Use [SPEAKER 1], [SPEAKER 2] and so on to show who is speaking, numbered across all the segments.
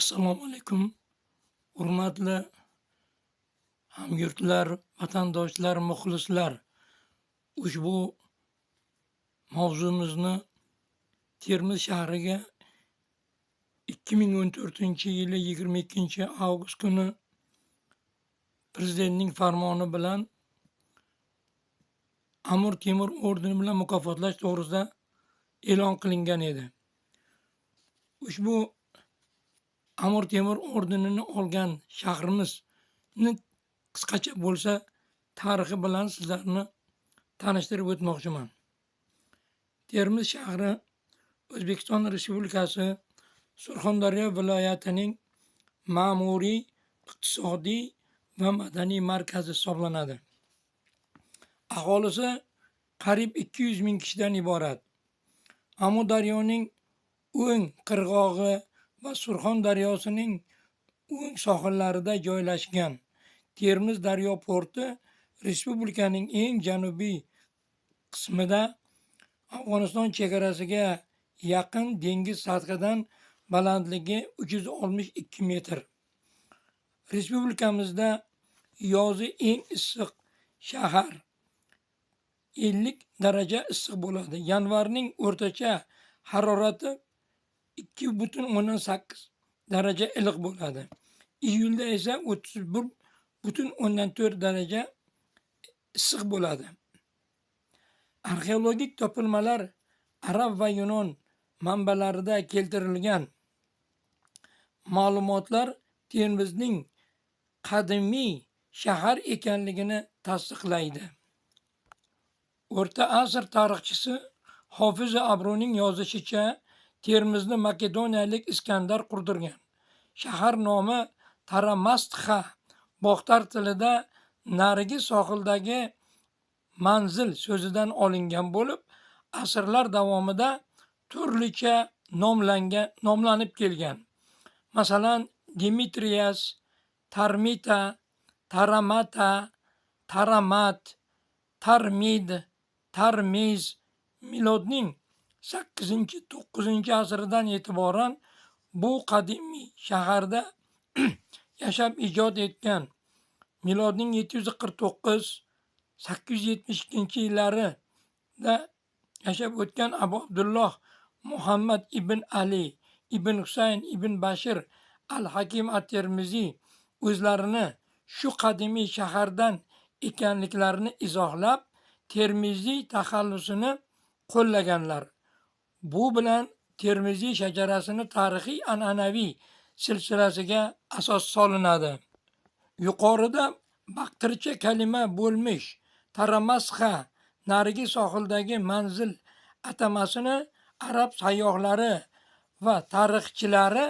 [SPEAKER 1] Assalomu alaykum. Hurmatli hamyurtlar, vatandoshlar, muxlislar. Ushbu mavzumizni Termiz shahriga 2014-yili 22-avgust kuni Prezidentning farmoni bilan Amir Temur ordeni bilan mukofotlash to'g'risida e'lon qilingan edi. Ushbu Amir Temur ordenini olgan shahrimizni qisqacha bo'lsa tarixi bilan sizlarni tanishtirib o'tmoqchiman. Termiz shahri O'zbekiston Respublikasi Surxondaryo viloyatining ma'muriy, iqtisodiy va madaniy markazi hisoblanadi. Aholisi qariyb 200 ming kishidan iborat. Amudaryoning o'ng qirg'og'i va Surxon daryosining o'ng sohillarida joylashgan Termiz daryo porti respublikaning eng janubiy qismida Afg'oniston chegarasiga yaqin dengiz sathidan balandligi 362 metr. Respublikamizda yozi eng issiq shahar 50 daraja issiq bo'ladi. Yanvarning o'rtacha harorati 2,8 daraja iliq bo'ladi. Iyulda esa 31,4 daraja issiq bo'ladi. Arxeologik topilmalar arab va yunon manbalarida keltirilgan ma'lumotlar Termizning qadimiy shahar ekanligini tasdiqlaydi. O'rta asr tarixchisi Hofiz Abruning yozishicha, Termizni makedoniyalik Iskandar qurdirgan. Shahar nomi Taramastxa Bog'tar tilida narigi sohildagi manzil so'zidan olingan bo'lib, asrlar davomida turlicha nomlanib kelgan. Masalan, Dimitriyas, Tarmita, Taramata, Taramat, Tarmid, Tarmiz milodning 8-9 asrdan e'tiboran bu qadimiy shaharda yashab ijod etgan. Milodning 749-872 yillarida yashab o'tgan Abu Abdulloh Muhammad ibn Ali ibn Husayn ibn Bashir al-Hakim at-Termiziy o'zlarini shu qadimiy shahardan ekanliklarini izohlab, Termiziy taxallusini qo'llaganlar. Bu bilan Termiziy shajarasini tarixiy an'anaviy silsilasiga asos solinadi. Yuqorida baqtircha kalima bo'lmish Taramasxa narigi sohildagi manzil atamasini arab sayyohlari va tarixchilari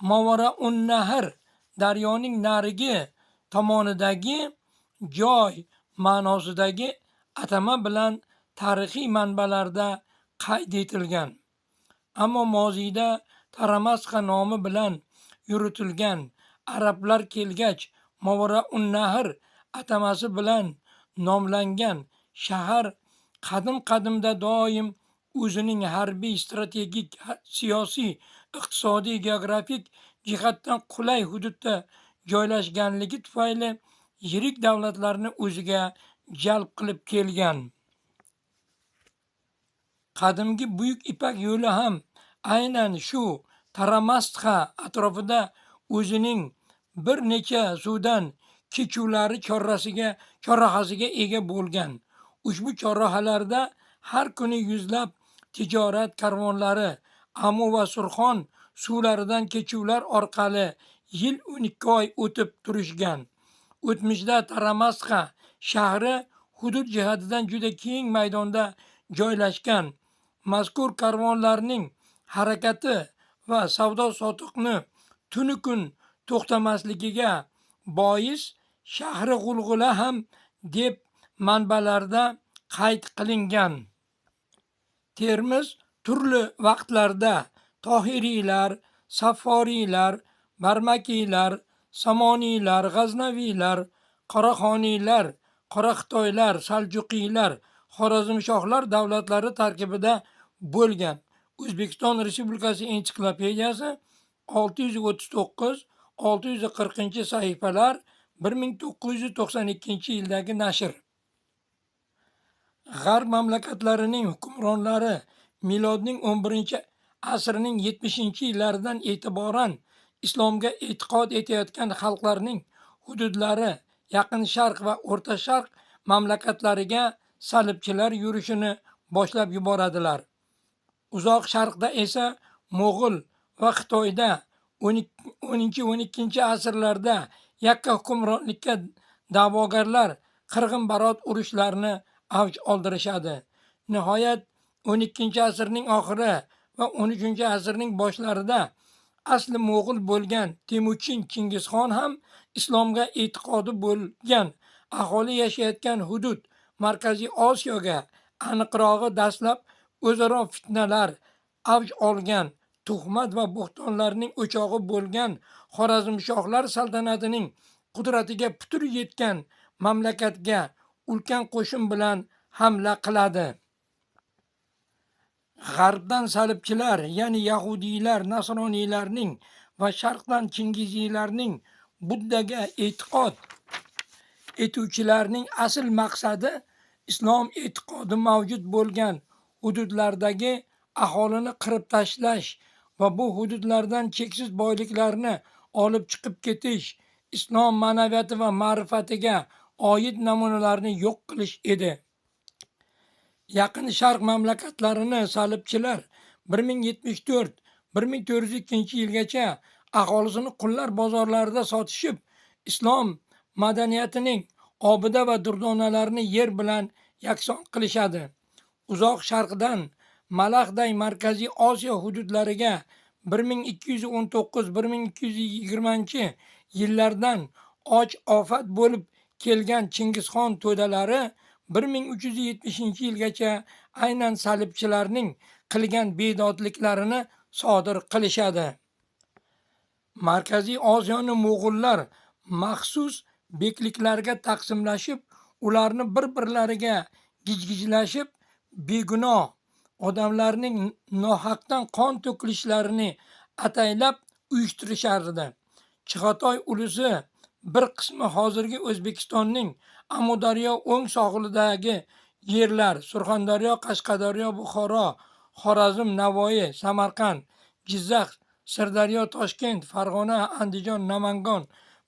[SPEAKER 1] Mavara-un-Nahr daryoning narigi tomonidagi joy ma'nosidagi atama bilan tarixiy manbalarda qayd etilgan. Ammo moziyda Taramasxa nomi bilan yuritilgan arablar kelgach, Mavara-un-Nahr atamasi bilan nomlangan shahar qadim-qadimda doim o'zining harbiy, strategik, siyosiy, iqtisodiy, geografik jihatdan qulay hududda joylashganligi tufayli yirik davlatlarni o'ziga jalb qilib kelgan. Qadimgi Buyuk Ipak yo'li ham aynan shu Taramastxa atrofida o'zining bir necha suvdan kechuvlari chorrahasiga ega bo'lgan. Ushbu chorrahalarda har kuni yuzlab tijorat karvonlari Amu va Surxon suvlaridan kechuvlar orqali yil 12 oy o'tib turishgan. O'tmishda Taramastxa shahri hudud jihatidan juda keng maydonda joylashgan. Mazkur karvonlarning harakati va savdo sotiqni tunu kun to'xtamasligiga bois shahri G'ulg'ula ham deb manbalarda qayd qilingan. Termiz turli vaqtlarda Tohiriylar, Safforiylar, Barmakiylar, Samoniylar, G'aznaviylar, Qoraxoniylar, Qoraqitoylar, Saljuqiylar, Xorazmshohlar davlatlari tarkibida bo'lgan. O'zbekiston Respublikasi ensiklopediyasi 639-640 sahifalar 1992-yildagi nashr. G'arb mamlakatlarining hukmronlari milodning 11-asrning 70-yillaridan e'tiboran islomga e'tiqod etayotgan xalqlarning hududlari Yaqin Sharq va O'rta Sharq mamlakatlariga salibchilar yurishini boshlab yuboradilar. Uzoq Sharqda esa Mo'g'ul va Xitoyda 10-12 asrlarda yakka hukmronlikka da'vogarlar qirg'in-barot urushlarini avj oldirishadi. Nihoyat 12-asrning oxiri va 13-asrning boshlarida asli Mo'g'ul bo'lgan Temujin Chingizxon ham islomga e'tiqodi bo'lgan aholi yashayotgan hudud Markaziy Osiyoga, aniqrog'i dastlab o'zaro fitnalar avj olgan, tuhmat va bo'xtonlarning o'chog'i bo'lgan Xorazmshohlar saltanatining qudratiga putur yetgan mamlakatga ulkan qo'shin bilan hamla qiladi. G'arbdan salibchilar, ya'ni yahudiylar, nasroniylarning va sharqdan chingiziylarning Buddaga e'tiqod etuvchilarning asl maqsadi islom e'tiqodi mavjud bo'lgan hududlardagi aholini qirib tashlash va bu hududlardan cheksiz boyliklarni olib chiqib ketish, islom ma'naviyati va ma'rifatiga oid namunalarni yo'q qilish edi. Yaqin Sharq mamlakatlarini salibchilar 1074-1402 yilgacha aholisini qullar bozorlarida sotishib, islom madaniyatining obida va durdonalarini yer bilan yakson qilishadi. Uzoq Sharqdan Malaxday Markaziy Osiyo hududlariga 1219-1220 yillardan och ofat bo'lib kelgan Chingizxon to'dalari 1370 yilgacha aynan salibchilarning qilgan bedodliklarini sodir qilishadi. Markaziy Osiyoni Mo'g'ullar maxsus bekliklarga taqsimlashib, ularni bir-birlariga gijgijlashib, begunoh odamlarning nohaqdan qon to'kilishlarini ataylab uyushtirishardi. Chig'atoy ulusi bir qismi hozirgi O'zbekistonning Amudaryo o'ng sohilidagi yerlar, Surxondaryo, Qashqadaryo, Buxoro, Xorazm, Navoiy, Samarqand, Jizzax, Sirdaryo, Toshkent, Farg'ona, Andijon, Namangan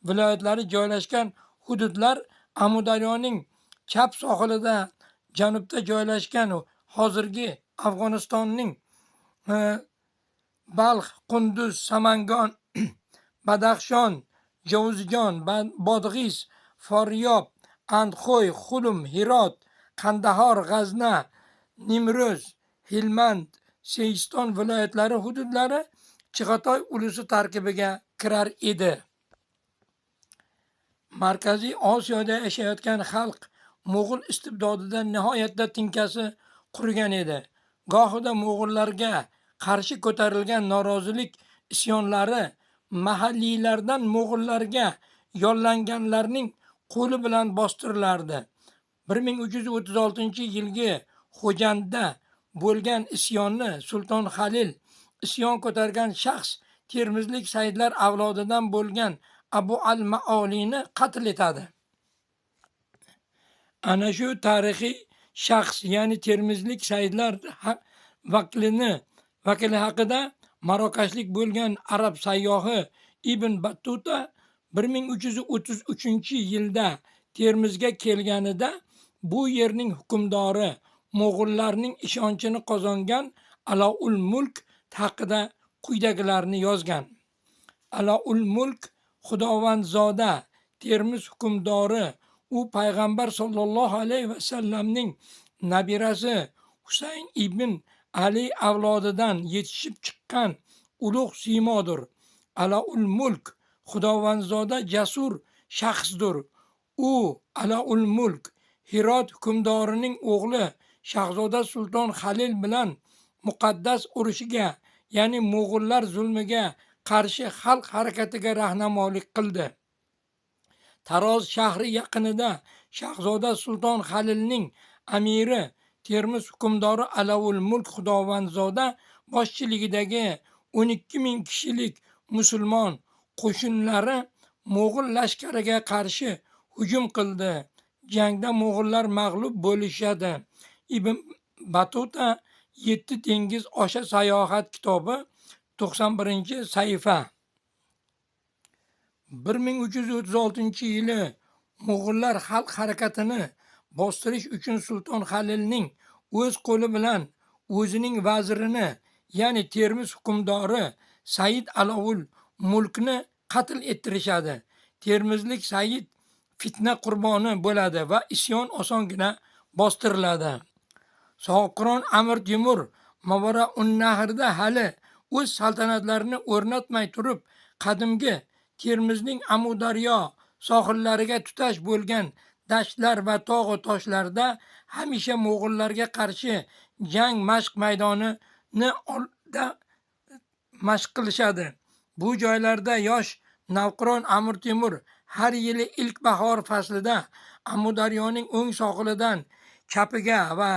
[SPEAKER 1] viloyatlari joylashgan hududlar Amudaryoning chap sohilida janubda joylashgan hozirgi Afg'onistonning Balx, Qunduz, Samangon, Badaxshon, Jovuzjon, Bodg'is, Foryob, Andxo'y, Xulum, Hirot, Qandahor, G'azna, Nimro'z, Hilmand, Seyiston viloyatlari hududlari Chig'atoy ulusi tarkibiga kirar edi. Markaziy Osiyoda yashayotgan xalq Mo'g'ul istibdodida nihoyatda tinkasi qurgan edi. Gohida Mo'g'ullarga qarshi ko'tarilgan norozilik isyonlari mahalliylardan Mo'g'ullarga yollanganlarning qo'li bilan bostirilardi. 1336-yilgi Xo'jandda bo'lgan isyonni Sulton Halil, isyon ko'targan shaxs termizlik saydlar avlodidan bo'lgan Abu al-Maolini qatl etadi. Ana shu tarixiy shaxs, ya'ni termizlik saydlar vakili haqida marokashlik bo'lgan arab sayyohi Ibn Battuta 1333-yilda Termizga kelganida bu yerning hukmdori Mo'g'ullarning ishonchini qozongan Alaul Mulk haqida quyidagilarni yozgan. Alaul Mulk Xudovandzoda, Termiz hukmdori, u payg'ambar sollallohu alayhi vasallamning nabirasi Husayn ibn Ali avlodidan yetishib chiqqan ulug' siymodir. Alaul Mulk Xudovandzoda jasur shaxsdir. U Alaul Mulk Hirot hukmdorining o'g'li Shahzoda Sulton Halil bilan muqaddas urushiga, ya'ni Mo'g'ullar zulmiga qarshi xalq harakatiga rahnamolik qildi. Taroz shahri yaqinida Shahzoda Sulton Halilning amiri Termiz hukmdori Alaul Mulk Xudovandzoda boshchiligidagi 12 ming kishilik musulmon qo'shinlari Mo'g'ul lashkariga qarshi hujum qildi. Jangda mo'g'ullar mag'lub bo'lishadi. Ibn Batuta 7 dengiz osha sayohat kitobi 91-sahifa. 1336-yili Mo'g'ullar xalq harakatini bostirish uchun Sulton Halilning o'z qo'li bilan o'zining vazirini, ya'ni Termiz hukmdori Said Alovul Mulkni qatl ettirishadi. Termizlik Said fitna qurboni bo'ladi va isyon osongina bostiriladi. Sohibqiron Amir Temur Mavara un-Nahrda hali o'z saltanatlarini o'rnatmay turib, qadimgi Termizning Amudaryo sohillariga tutash bo'lgan dashtlar va tog' va toshlarda hamisha mo'g'ullarga qarshi jang mashq maydonini mashq qilishadi. Bu joylarda yosh navqiron Amir Temur har yili ilk bahor faslida Amudaryoning o'ng sohilidan chapiga va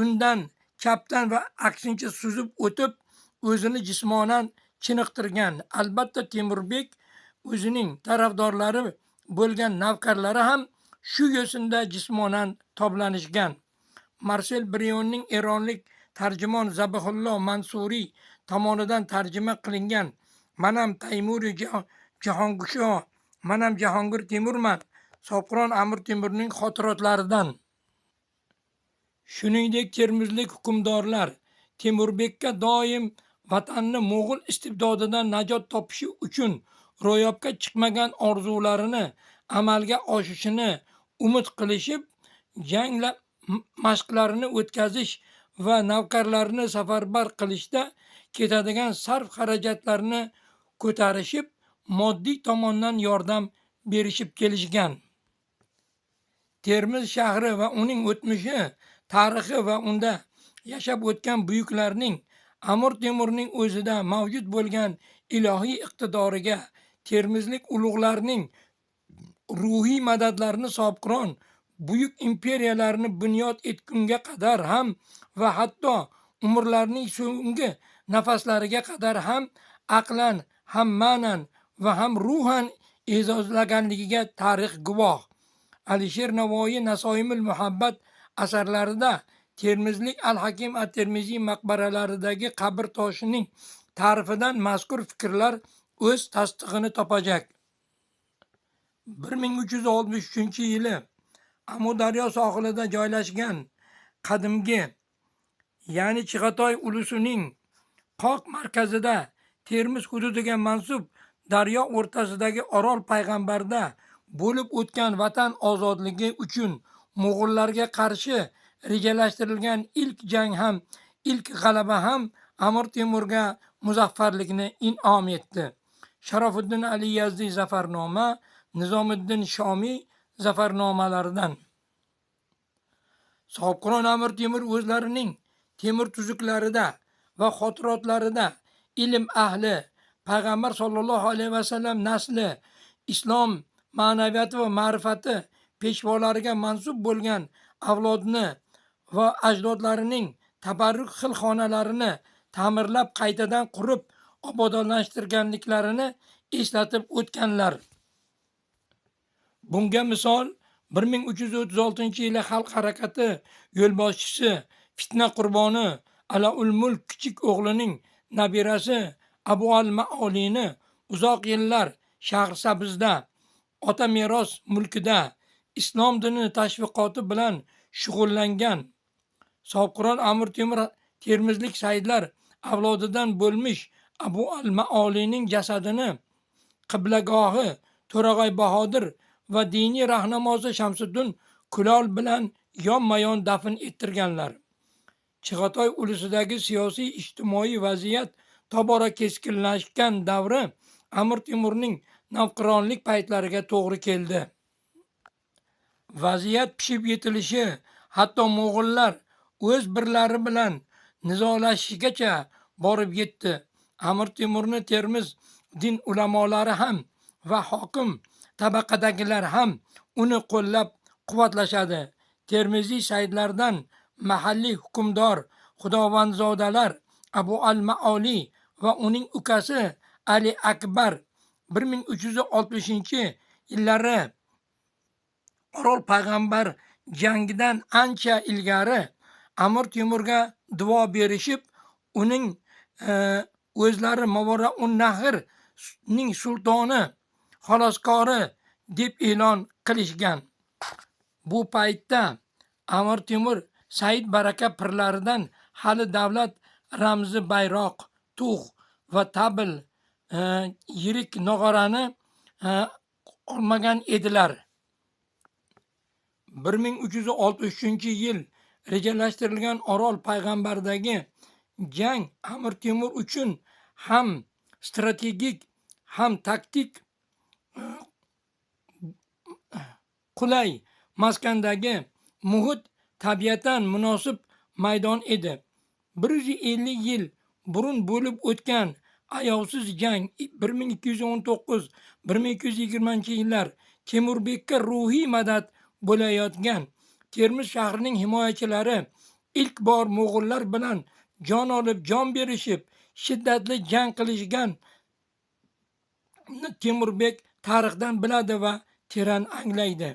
[SPEAKER 1] undan chapdan va aksincha suzib o'tib, o'zini jismonan chiniqtirgan. Albatta Temurbek o'zining tarafdorlari bo'lgan navkarlari ham shu yo'sinda jismonan toblanishgan. Marsel Brionning eronlik tarjimon Zabihullo Mansuriy tomonidan tarjima qilingan "Manam Taymuri Jahongusho, manam Jahongir Temurman" Sohibqiron Amir Temurning xotiratlaridan. Shuningdek, termizlik hukmdorlar Temurbekka doim vatanni Mo'g'ul istibdodidan najot topishi uchun ro'yobga chiqmagan orzularini amalga oshishini umid qilishib, jangla mashqlarini o'tkazish va navkarlarni safarbar qilishda ketadigan sarf xarajatlarini ko'tarishib, moddiy tomondan yordam berishib kelishgan. Termiz shahri va uning o'tmishi, tarixi va unda yashab o'tgan buyuklarning Amir Temurning o'zida mavjud bo'lgan ilohiy iqtidoriga, termizlik ulug'larning ruhiy madadlarini sohibqiron buyuk imperiyalarni bunyod etgunga qadar ham va hatto umrlarining so'nggi nafaslariga qadar ham aqlan, ham ma'nan va ham ruhan e'zozlaganligiga tarix guvoh. Alisher Navoiy Nasoimul Muhabbat asarlarida termizlik Al-Hakim at-Termiziy maqbaralaridagi qabr toshining ta'rifidan mazkur fikrlar o'z tasdig'ini topajak. 1363-yili Amudaryo sohilida joylashgan qadimgi, ya'ni Chig'atoy ulusining qoq markazida Termiz hududiga mansub daryo o'rtasidagi Orol payg'ambarda bo'lib o'tgan vatan ozodligi uchun mo'g'ullarga qarshi rejalashtirilgan ilk jang ham, ilk g'alaba ham Amir Temurga muzaffarlikni in'om etdi. Sharofiddin Ali Yazdiy zafarnoma, Nizomiddin Shomiy zafarnomalaridan. Sohibqiron Amir Temur o'zlarining Temur tuzuklarida va xotirotlarida ilm ahli, payg'ambar sollallohu alayhi vasallam nasli, islom ma'naviyati va ma'rifati peshvolariga mansub bo'lgan avlodni va ajdodlarining tabarruk xilxonalarini ta'mirlab qaytadan qurib obodonlashtirganliklarini eslatib o'tganlar. Bunga misol 1336-yili xalq harakati yo'lboshchisi, fitna qurboni Alaul Mulk kichik o'g'lining nabirasi Abu al-Maolini uzoq yillar Shahrisabzda ota meros mulkida islom dini tashviqoti bilan shug'ullangan. Sohibqiron Amir Temur termizlik saidlar avlodidan bo'lmish Abu al-Maolining jasadini qiblagohi To'rag'ay Bahodir va diniy rahnamosi Shamsiddin Kulol bilan yonma-yon dafn ettirganlar. Chig'atoy ulusidagi siyosiy ijtimoiy vaziyat tobora keskinlashgan davri Amir Temurning navqironlik paytlariga to'g'ri keldi. Vaziyat pishib yetilishi, hatto mo'g'ullar o'z birlari bilan nizolashishigacha borib yetdi. Amir Temurni Termiz din ulamolari ham va hokim tabaqadagilar ham uni qo'llab quvvatlashadi. Termiziy saidlardan mahalliy hukmdor xudovandzodalar Abu al-Maoli va uning ukasi Ali Akbar 1360-yillari Orol payg'ambar jangidan ancha ilgari Amir Temurga duo berishib, uning o'zlari Mavara-un-Nahrning sultoni, xaloskori deb e'lon qilishgan. Bu paytda Amir Temur Said Baraka pirlaridan hali davlat ramzi bayroq, tug' va tabl, yirik nog'orani olmagan edilar. 1363-yil rejalashtirilgan Orol payg'ambardagi jang Amir Temur uchun ham strategik, ham taktik qulay maskandagi muhit tabiatan munosib maydon edi. 150 yil burun bo'lib o'tgan ayovsiz jang 1219-1220-yillar Temurbekka ruhiy madad bo'layotgan. Termiz shahrining himoyachilari ilk bor mo'g'ullar bilan jon olib jon berishib, shiddatli jang qilishgan Temurbek tarixdan biladi va teran anglaydi.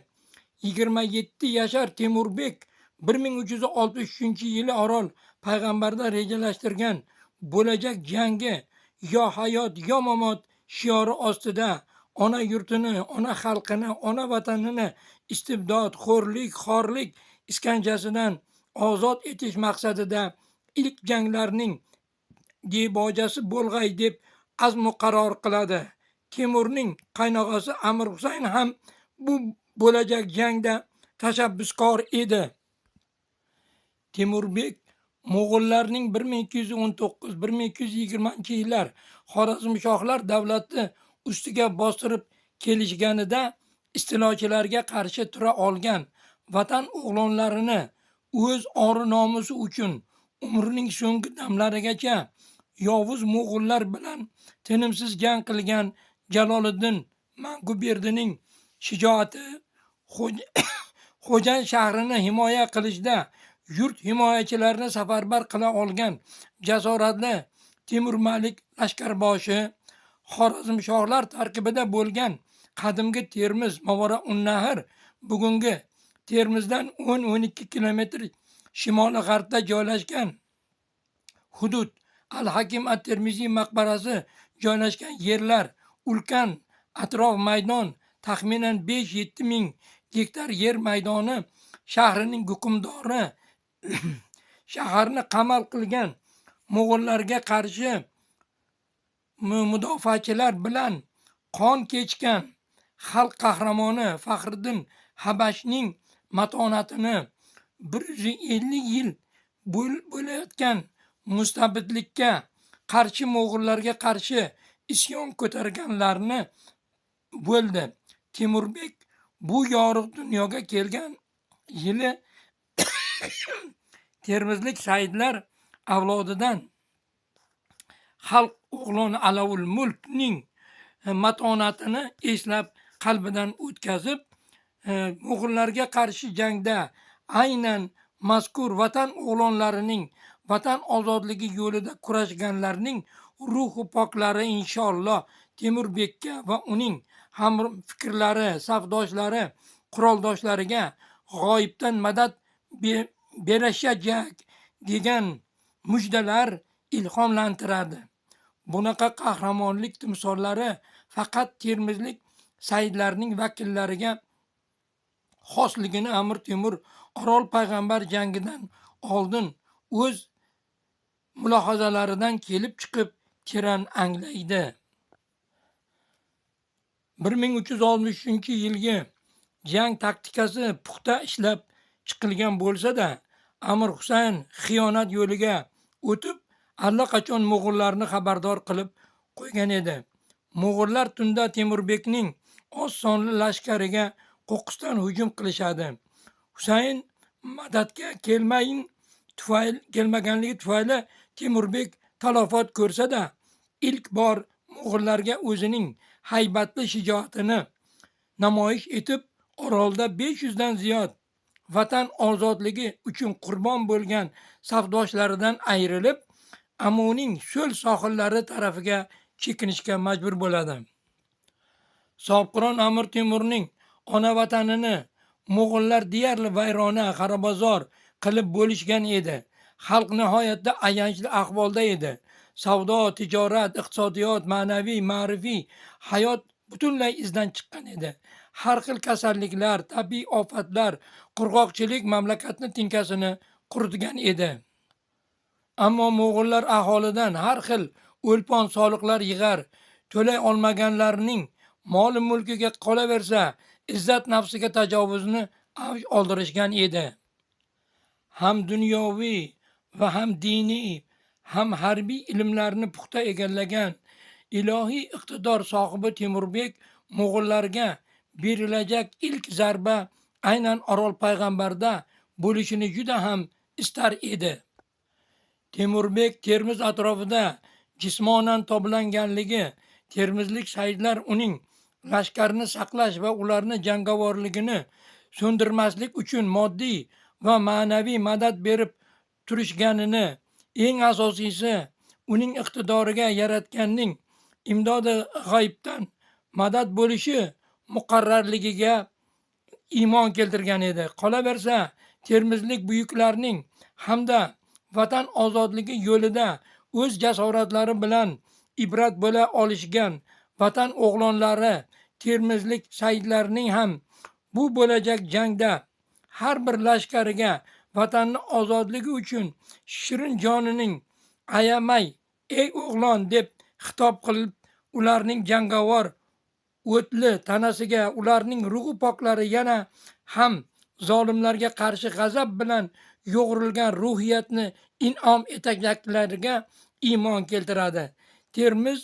[SPEAKER 1] 27 yashar Temurbek 1363-yili Orol payg'ambarda rejalashtirgan bo'lajak jangi yo hayot yo mamot shiori ostida ona yurtini, ona xalqini, ona vatanini istibdod, xo'rlik, xorlik iskanjasidan ozod etish maqsadida ilk janglarning debojasi bo'lg'ay deb azmu qaror qiladi. Temurning qaynog'asi Amir Husayn ham bu bo'lajak jangda tashabbuskor edi. Temurbek Mo'g'ullarning 1219-1220-yillar Xorazmshohlar davlati ustiga bostirib kelishganida istilochilarga qarshi tura olgan vatan o'g'lonlarini o'z ori nomusi uchun umrining so'nggi damlarigacha yovuz mo'g'ullar bilan tinimsiz jang qilgan Jaloliddin Manguberdining shijoati Xo'jan shahrini himoya qilishda yurt himoyachilarini safarbar qila olgan jasoratli Temur Malik lashkarboshi, Xorazmshohlar tarkibida bo'lgan qadimgi Termiz Mavara-un-Nahr bugungi Termizdan 10-12 kilometr shimoli-g'arbda joylashgan hudud, Al-Hakim at-Termiziy maqbarasi joylashgan yerlar, ulkan atrof maydon, taxminan 5-7 ming gektar yer maydoni, shahrining hukmdori shaharni qamal qilgan mo'g'ullarga qarshi mudofaachilar bilan qon kechgan xalq qahramoni Faxriddin Habashning matonatini 150 yil bo'layotgan mustabidlikka qarshi mo'g'ullarga qarshi isyon ko'targanlarni bo'ldi. Temurbek bu yorug' dunyoga kelgan yili termizlik saidlar avlodidan xalq o'g'loni Alavul Mulkning matonatini eslab qalbidan o'tkazib, mo'g'ullarga qarshi jangda aynan mazkur vatan o'g'lonlarining vatan ozodligi yo'lida kurashganlarning ruhi poklari inshaalloh Temurbekka va uning hamfikrlari, safdoshlari, quroldoshlariga g'oyibdan madad berishajak degan mujdalar ilhomlantiradi. Bunaqa qahramonlik timsollari faqat termizlik saidlarning vakillariga xosligini Amir Temur Orol payg'ambar jangidan oldin o'z mulohazalaridan kelib chiqib teran anglaydi. 1363-yilgi jang taktikasi puxta ishlab chiqilgan bo'lsa-da, Amir Husayn xiyonat yo'liga o'tib, allaqachon mo'g'ullarni xabardor qilib qo'ygan edi. Mo'g'ullar tunda Temurbekning oz sonli lashkariga qo'qqisdan hujum qilishadi. Husayn madadga kelmaganligi tufayli Temurbek talofat ko'rsa-da, ilk bor mo'g'ullarga o'zining haybatli shijoatini namoyish etib, Orolda 500 dan ziyod vatan ozodligi uchun qurbon bo'lgan safdoshlaridan ayrilib, Amuning so'l sohillari tarafiga chekinishga majbur bo'ladi. Sobqiron Amir Temurning ona vatanini mo'g'ullar deyarli vayrona, xarabazor qilib bo'lishgan edi. Xalq nihoyatda ayanchli ahvolda edi. Savdo, tijorat, iqtisodiyot, ma'naviy, ma'rifiy hayot butunlay izdan chiqqan edi. Har xil kasalliklar, tabiiy ofatlar, qurg'oqchilik mamlakatni tinkasini quritgan edi. Ammo mo'g'ullar aholidan har xil o'lpon soliqlar yig'ar, to'lay olmaganlarning mol mulkiga qolaversa, izzat nafsiga tajovuzni avj oldirishgan edi. Ham dunyoviy va ham diniy, ham harbiy ilmlarni puxta egallagan ilohiy iqtidor sohibi Temurbek mo'g'ullarga berilajak ilk zarba aynan Orol payg'ambarda bo'lishini juda ham istar edi. Temurbek Termiz atrofida jismonan toblanganligi, termizlik shahidlar uning lashkarini saqlash va ularni jangovorligini so'ndirmaslik uchun moddiy va ma'naviy madad berib turishganini, eng asosiysi uning iqtidoriga yaratganning imdodi g'oyibdan madad bo'lishi muqarrarligiga iymon keltirgan edi. Qolaversa, termizlik buyuklarning hamda vatan ozodligi yo'lida o'z jasoratlari bilan ibrat bo'la olishgan vatan o'g'lonlari termizlik shahidlarining ham bu bo'lajak jangda har bir lashkariga vatanni ozodligi uchun shirin jonining ayamay ey o'g'lon deb xitob qilib, ularning jangovar o'tli tanasiga ularning ruhi poklari yana ham zolimlarga qarshi g'azab bilan yo'g'rilgan ruhiyatni in'om etaklariga iymon keltiradi. Termiz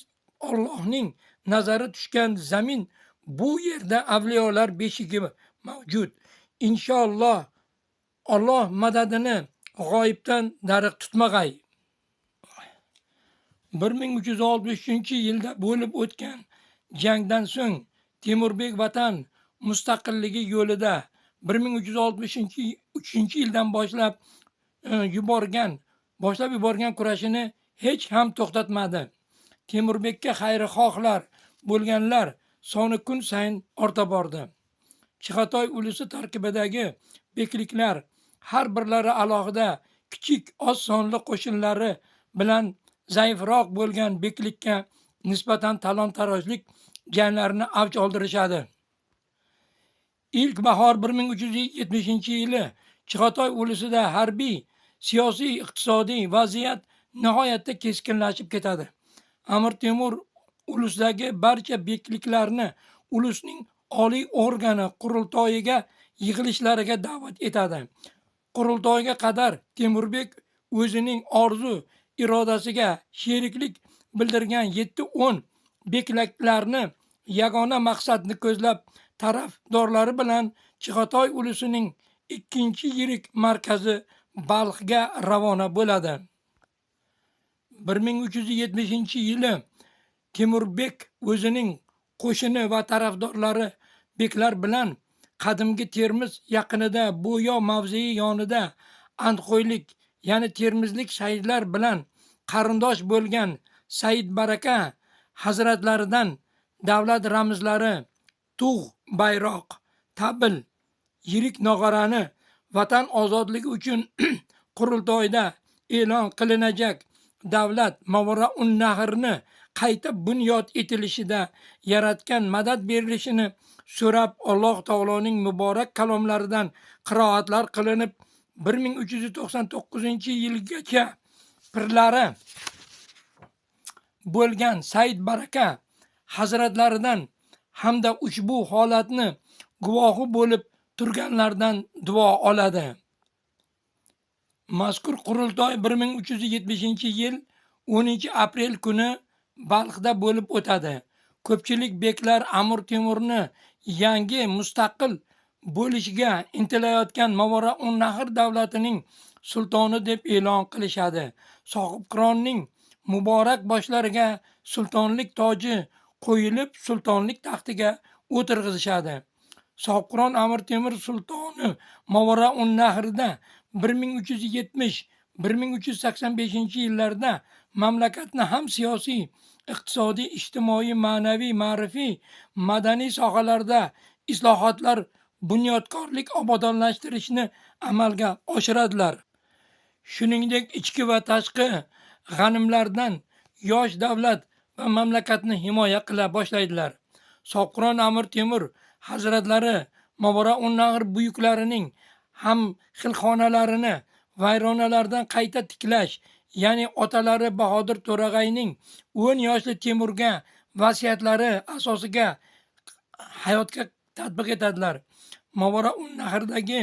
[SPEAKER 1] Allohning nazari tushgan zamin, bu yerda avliyolar beshigi mavjud. Inshaalloh Alloh madadini g'oyibdan dariq tutmag'ay. 1363-yilda bo'lib o'tgan jangdan so'ng Temurbek vatan mustaqilligi yo'lida 1363-yildan boshlab yuborgan kurashini hech ham to'xtatmadi. Temurbekka xayrixohlar bo'lganlar soni kun sayin orta bordi. Chig'atoy ulusi tarkibidagi bekliklar har birlari alohida kichik oz sonli qo'shinlari bilan zaifroq bo'lgan beklikka nisbatan talon-tarojlik janglarini avj oldirishadi. İlk bahor 1370-yili Chig'atoy ulusida harbiy, siyosiy, iqtisodiy vaziyat nihoyatda keskinlashib ketadi. Amir Temur ulusdagi barcha bekliklarni ulusning oliy organi qurultoyiga yig'ilishlariga da'vat etadi. Qurultoyga qadar Temurbek o'zining orzu irodasiga sheriklik bildirgan 7-10 bekliklarni yagona maqsadni ko'zlab tarafdorlari bilan Chig'atoy ulusining ikkinchi yirik markazi Balxga ravona bo'ladi. 1370-yili Temurbek o'zining qo'shini va tarafdorlari beklar bilan qadimgi Termiz yaqinida Bo'yo mavzei yonida Anxo'ylik, ya'ni termizlik shahidlar bilan qarindosh bo'lgan Said Baraka hazratlaridan davlat ramzlari tug', bayroq, tabl, yirik nog'orani vatan ozodligi uchun qurultoyda e'lon qilinajak davlat Mavaraun Nahrni qayta bunyod etilishida yaratgan madad berilishini so'rab Alloh taoloning muborak kalomlaridan qiroatlar qilinib 1399-yilgacha pirlari bo'lgan Said Baraka hazratlaridan hamda ushbu holatni guvohi bo'lib turganlardan duo oladi. Mazkur qurultoy 1370-yil 10-aprel kuni Balxda bo'lib o'tadi. Ko'pchilik beklar Amir Temurni yangi mustaqil bo'lishiga intilayotgan Mavaraun Nahr davlatining sultoni deb e'lon qilishadi. Sohibqironning muborak boshlariga sultonlik toji qo'yilib, sultonlik taxtiga o'tirg'izishadi. Sohibqiron Amir Temur sultoni Mavaraun Nahrda 1370-1385-yillarda mamlakatni ham siyosiy, iqtisodiy, ijtimoiy, ma'naviy, ma'rifiy, madaniy sohalarda islohotlar, bunyodkorlik, obodonlashtirishni amalga oshiradilar. Shuningdek, ichki va tashqi g'animlardan yosh davlat va mamlakatni himoya qila boshlaydilar. Sovqiron Amir Temur hazratlari Mavara-un-Nahr buyuklarining ham xilxonalarini vayronalardan qayta tiklash, ya'ni otalari Bahodir To'rag'ayning 10 yoshli Temurga vasiyatlari asosiga hayotga tatbiq etadilar. Mavara-un-Nahrdagi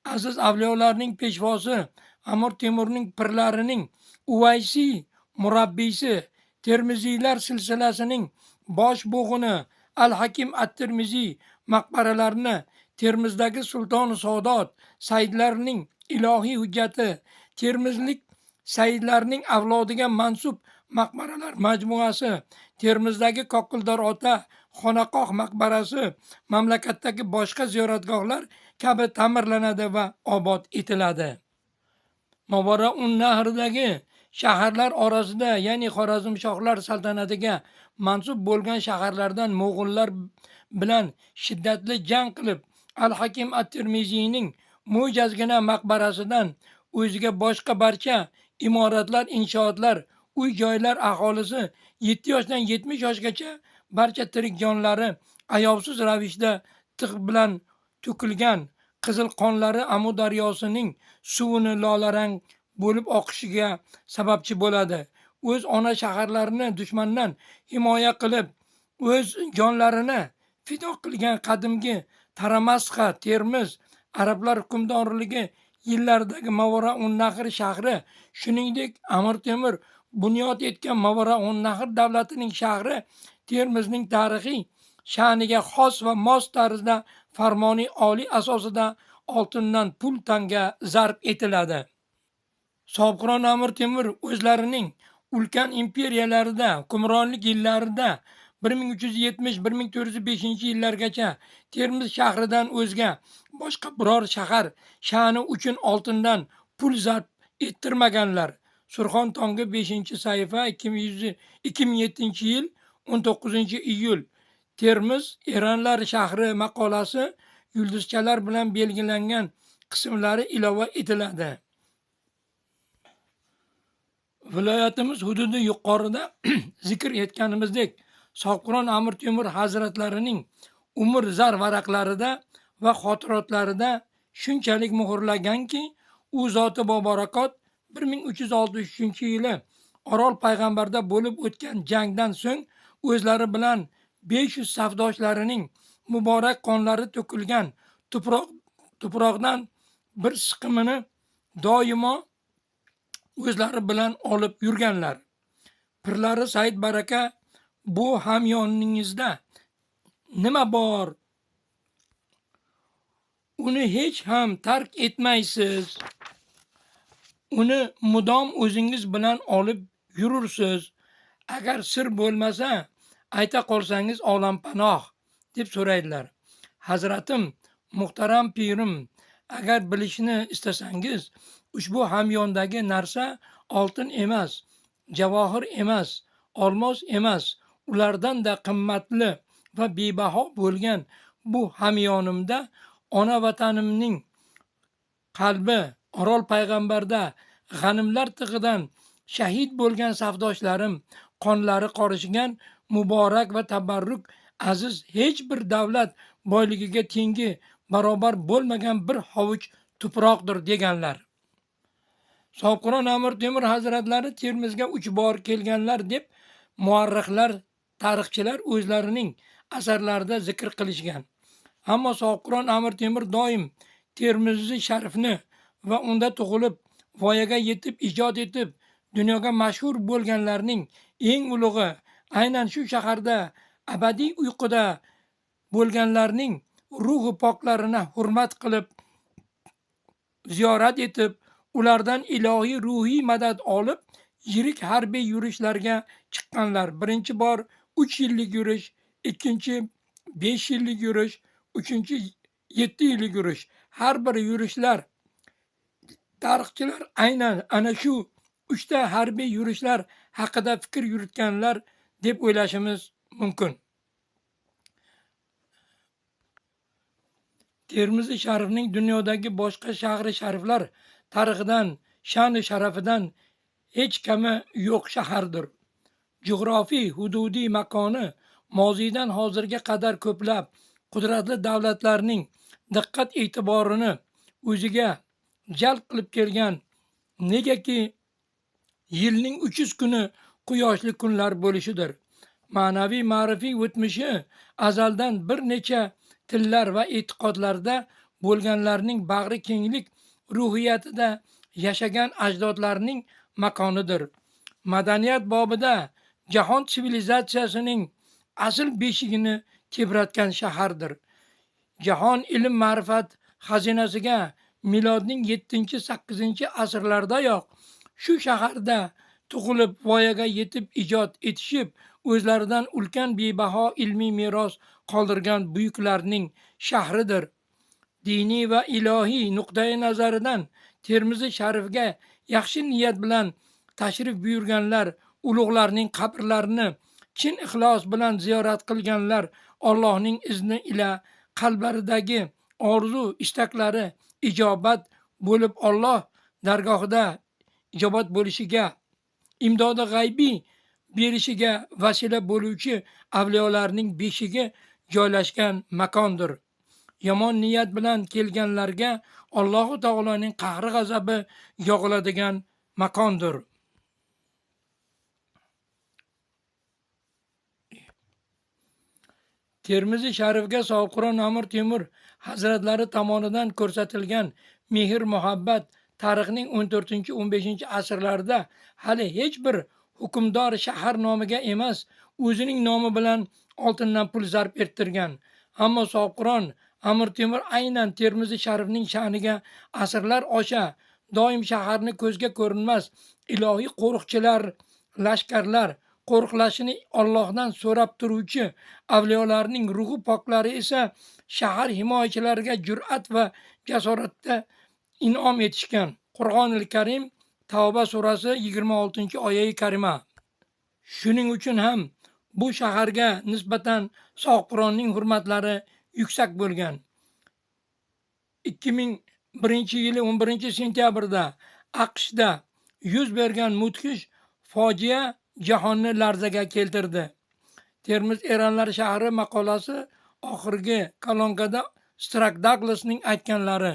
[SPEAKER 1] aziz avliyolarning peshvosi Amir Temurning pirlarining Uvaysiy murabbiysi, Termiziylar silsilasining bosh bo'g'ini Al-Hakim at-Termiziy maqbaralarini, Termizdagi Sulton Saodat Saidlarning ilohiy hujjati, termizlik Saidlarning avlodiga mansub maqbaralar majmuasi, Termizdagi Koqildor ota xonaqoh maqbarasi, mamlakatdagi boshqa ziyoratgohlar kabi ta'mirlanadi va obod etiladi. Mavara-un-Nahrdagi shaharlar orasida, ya'ni Xorazmshohlar saltanatiga mansub bo'lgan shaharlardan mo'g'ullar bilan shiddatli jang qilib, Al-Hakim at-Termiziyning mo'jazgina maqbarasidan o'ziga boshqa barcha imoratlar, inshootlar, uy-joylar aholisi 7 yoshdan 70 yoshgacha barcha tirik jonlari ayovsiz ravishda tig' bilan to'kilgan qizil qonlari Amu daryosining suvini lolarang bo'lib oqishiga sababchi bo'ladi. O'z ona shaharlarini dushmandan himoya qilib, o'z jonlarini fido qilgan qadimgi Taramasxa, Termiz arablar hukmdorligi yillaridagi Mavara-un-Nahr shahri, shuningdek Amir Temur bunyod etgan Mavara-un-Nahr davlatining shahri Termizning tarixiy sha'niga xos va mos tarzda farmoniy oliy asosida oltindan pul tanga zarb etiladi. Sovqiron Amir Temur o'zlarining ulkan imperiyalarida hukmronlik yillarida 1370-1405-yillargacha Termiz shahridan o'zga boshqa biror shahar sha'ni uchun oltindan pul zarb ettirmaganlar. Surxon tongi 5-sahifa 2007-yil 19-iyul. Termiz Eronlar shahri maqolasi yulduzchalar bilan belgilangan qismlari ilova etiladi. Viloyatimiz hududi yuqorida zikr etganimizdek, Sovqiron Amir Temur hazratlarining umr zar varaqlarida va xotirotlarida shunchalik muhrlaganki, u zoti bobarakot 1363-yili Orol payg'ambarda bo'lib o'tgan jangdan so'ng o'zlari bilan 500 safdoshlarining muborak qonlari to'kilgan tuproqdan bir siqimini doimo o'zlari bilan olib yurganlar. Pirlari Said Baraka, bu hamyoningizda nima bor? Uni hech ham tark etmaysiz. Uni mudom o'zingiz bilan olib yurursiz. Agar sir bo'lmasa, ayta qolsangiz olampanoh, deb so'raydilar. Hazratim, muhtaram pirim, agar bilishni istasangiz, ushbu hamyondagi narsa oltin emas, javohir emas, olmos emas, ulardan-da qimmatli va bebaho bo'lgan bu hamyonimda ona vatanimning qalbi Orol payg'ambarda g'animlar tig'idan shahid bo'lgan safdoshlarim qonlari qorishigan muborak va tabarruk aziz hech bir davlat boyligiga tengi barobar bo'lmagan bir hovuch tuproqdir deganlar. Sovqiron Amir Temur hazratlari Termizga 3 bor kelganlar deb muarrixlar, tarixchilar o'zlarining asarlarida zikr qilishgan. Ammo Sovqiron Amir Temur doim Termizni sharifni va unda tug'ilib, voyaga yetib, ijod etib, dunyoga mashhur bo'lganlarning eng ulug'i, aynan shu shaharda abadiy uyquda bo'lganlarning ruhi poklarini hurmat qilib, ziyorat etib, ulardan ilohiy ruhiy madad olib, yirik harbiy yurishlarga chiqqanlar. Birinchi bor 3 yillik yurish, ikkinchi 5 yillik yurish, uchinchi 7 yillik yurish. Har bir yurishlar tarixchilar aynan ana shu 3 ta harbiy yurishlar haqida fikr yuritganlar deb o'ylashimiz mumkin. Termiziy Sharifning dunyodagi boshqa shahri shariflar tarixidan, sha'ni sharafidan hech kami yo'q shahardir. Jug'rofiy hududiy makoni moziydan hozirga qadar ko'plab qudratli davlatlarning diqqat e'tiborini o'ziga jalb qilib kelgan. Negaki yilning 300 kuni quyoshli kunlar bo'lishidir. Ma'naviy ma'rifiy o'tmishi azaldan bir necha tillar va e'tiqodlarda bo'lganlarning bag'ri kenglik ruhiyatida yashagan ajdodlarning makonidir. Madaniyat bobida jahon sivilizatsiyasining asl beshigini tebratgan shahardir. Jahon ilm ma'rifat xazinasiga milodning 7-8 asrlardayoq shu shaharda tug'ilib voyaga yetib ijod etishib, o'zlaridan ulkan bebaho ilmiy meros qoldirgan buyuklarning shahridir. Diniy va ilohiy nuqtai nazaridan Termiziy Sharifga yaxshi niyat bilan tashrif buyurganlar, ulug'larning qabrlarini chin ixlos bilan ziyorat qilganlar Allohning izni ila qalblaridagi orzu istaklari ijobat bo'lib Alloh dargohida ijobat bo'lishiga, imdodi g'aybiy berishiga vasila bo'luvchi avliyolarning beshigi joylashgan makondir. Yomon niyat bilan kelganlarga Alloh taoloning qahri g'azabi yog'iladigan makondir. Termiziy Sharifga Sobiqron Amir Temur hazratlari tomonidan ko'rsatilgan mehr muhabbat tarixning 14-15 asrlarida hali hech bir hukmdor shahar nomiga emas, o'zining nomi bilan oltindan pul zarb ettirgan. Ammo Sobiqron Amir Temur aynan Termiziy Sharifning sha'niga asrlar osha doim shaharni ko'zga ko'rinmas ilohiy qo'riqchilar, lashkarlar qo'riqlashini Allohdan so'rab turuvchi avliyolarning ruhi poklari esa shahar himoyachilariga jur'at va jasoratda in'om etishgan. Qur'onil Karim Tavba surasi 26-oyat karima. Shuning uchun ham bu shaharga nisbatan Sobiqronning hurmatlari yuksak bo'lgan. 2001-yili 11-sentyabrda AQShda yuz bergan mudhish fojia jahonni larzaga keltirdi. Termiz Eronlar shahri maqolasi oxirgi kolonkada Strak Douglasning aytganlari.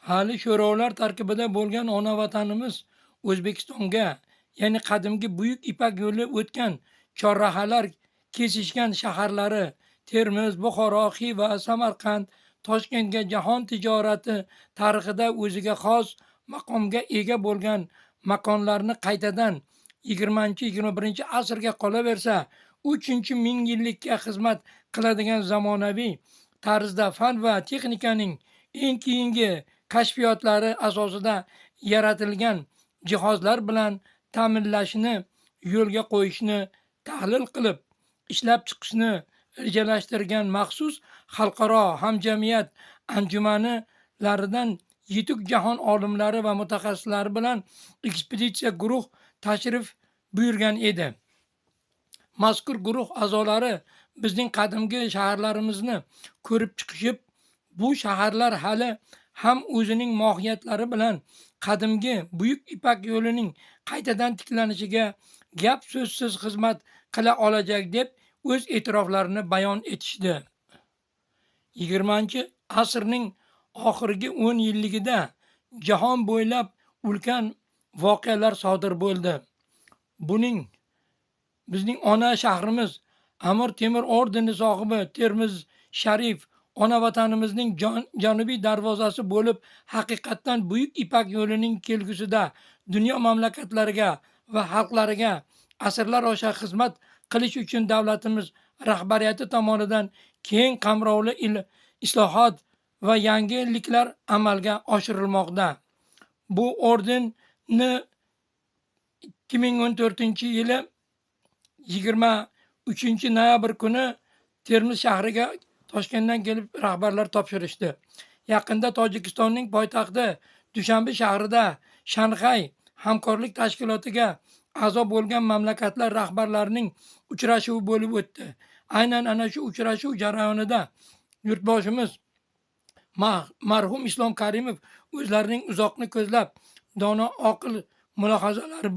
[SPEAKER 1] Hali sho'rovlar tarkibida bo'lgan ona vatanimiz O'zbekistonga, ya'ni qadimgi buyuk Ipak yo'li o'tgan chorrahalar kesishgan shaharlari Termiz, Buxoro, Xiva, Samarqand, Toshkentga jahon tijorati tarixida o'ziga xos maqomga ega bo'lgan makonlarni qaytadan 20-21 asrga qolaversa, 3-ming yillikka xizmat qiladigan zamonaviy tarzda fan va texnikaning eng keyingi kashfiyotlari asosida yaratilgan jihozlar bilan ta'minlashni yo'lga qo'yishni tahlil qilib, ishlab chiqishni rejalashtirgan maxsus xalqaro hamjamiyat anjumanlaridan yetuk jahon olimlari va mutaxassislari bilan ekspeditsiya guruh tashrif buyurgan edi. Mazkur guruh a'zolari bizning qadimgi shaharlarimizni ko'rib chiqishib, bu shaharlar hali ham o'zining mohiyatlari bilan qadimgi buyuk Ipak yo'lining qaytadan tiklanishiga gap so'zsiz xizmat qila olajak deb o'z e'tiroflarini bayon etishdi. 20-asrning oxirgi 10 yilligida jahon bo'ylab ulkan voqealar sodir bo'ldi. Buning bizning ona shahrimiz Amir Temur ordeni sohibi Termiz Sharif ona vatanimizning janubiy darvozasi bo'lib, haqiqatdan buyuk Ipak yo'lining kelgusida dunyo mamlakatlariga va xalqlariga asrlar osha xizmat qilish uchun davlatimiz rahbariyati tomonidan keng qamrovli islohot va yangiliklar amalga oshirilmoqda. Bu ordenni 2014-yili 23-noyabr kuni Termiz shahriga Toshkentdan kelib rahbarlar topshirishdi. Yaqinda Tojikistonning poytaxti Dushanbe shahrida Shanxay hamkorlik tashkilotiga a'zo bo'lgan mamlakatlar rahbarlarining uchrashuvi bo'lib o'tdi. Aynan ana shu uchrashuv jarayonida yurtboshimiz marhum Islom Karimov o'zlarining uzoqni ko'zlab, dono oqil mulohazalari